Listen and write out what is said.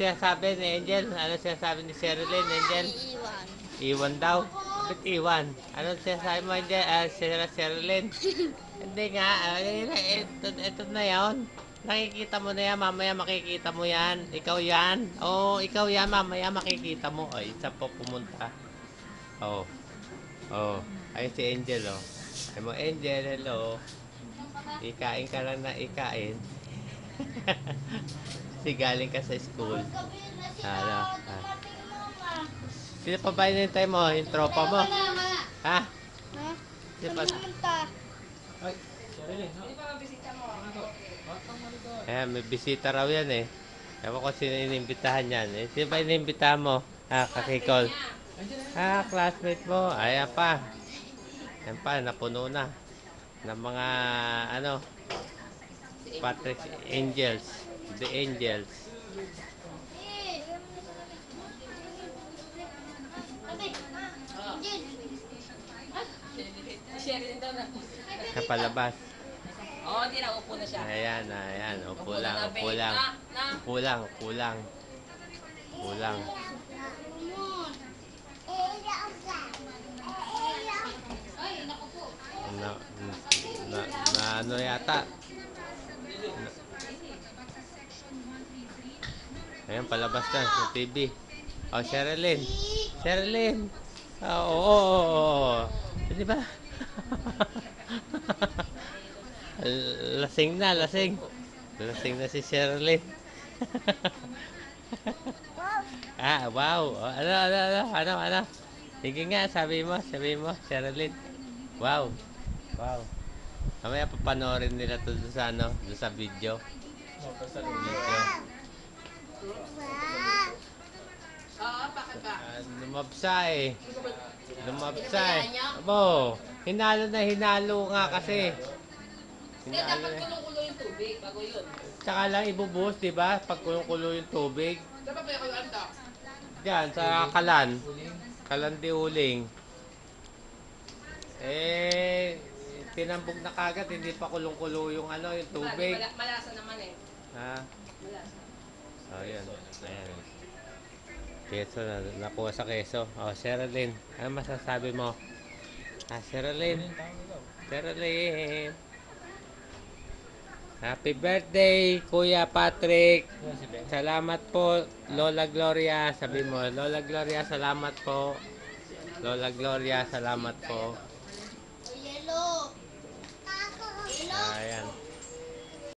sinasabi ni Angel? Ano sinasabi ni Sherilyn, Angel? Iiwan. Iwan daw. Ba't iwan? Ano sinasabi mo, Angel? Sherilyn? Hindi nga. Ito na yun. Nakikita mo na yan. Mamaya makikita mo yan. Ikaw yan. Oo, ikaw yan. Mamaya makikita mo. Ay, isa po pumunta. Oo. Oo. Ayun si Angel, oh. Ay mo, Angel, hello. Ikain ka lang na ikain. Kasi galing ka sa school. Ano? Sino pa ba inintay mo? Yung tropa mo? Ha? Ha? Sino Ano pa? naman ta? Ayan, may bisita raw yan eh. Ewan ko sino inimbitahan yan. Eh, sino ba inimbitahan mo? Kakikol. Classmate mo. Ayan pa. Ayan pa, napuno na. Ng mga, ano, Patrick Angels. The Angels. Kapalabas. Oo, hindi na. Upo na siya. Ayan, ayan. Upo lang, na, upo babe. lang. Na. Upo lang, upo lang. Upo lang. Na, ano yata? Ayan, palabas na sa TV. Oh, Sherilyn. Sherilyn. Oo. Di ba? Lasing na, lasing. Lasing na si Sherilyn. Wow. Oh, ano? Sige nga, sabi mo, Sherilyn. Wow. Mamaya papanoorin nila to doon sa ano, doon sa video. Oo, bakit ba? Lumabsa eh. Abo, hinalo nga kasi. Hindi, dapat kulong-kulo yung tubig bago yun. Tsaka lang ibubuhos, di ba? Pag kulong-kulo yung tubig. Dapat pa yung anda. Diyan, sa kalan. Kalan di uling. Tinambog na kagad, hindi pa kulong-kulo yung ano, yung tubig. Malasa naman eh. Ha? Malasa. Oh, yun. Ayan. Keso na, nakuha sa keso. Oh, Sherilyn, ano masasabi mo? Sherilyn. Happy birthday, Kuya Patrick. Salamat po, Lola Gloria. Sabi mo, Lola Gloria, salamat po. Lola Gloria, salamat po.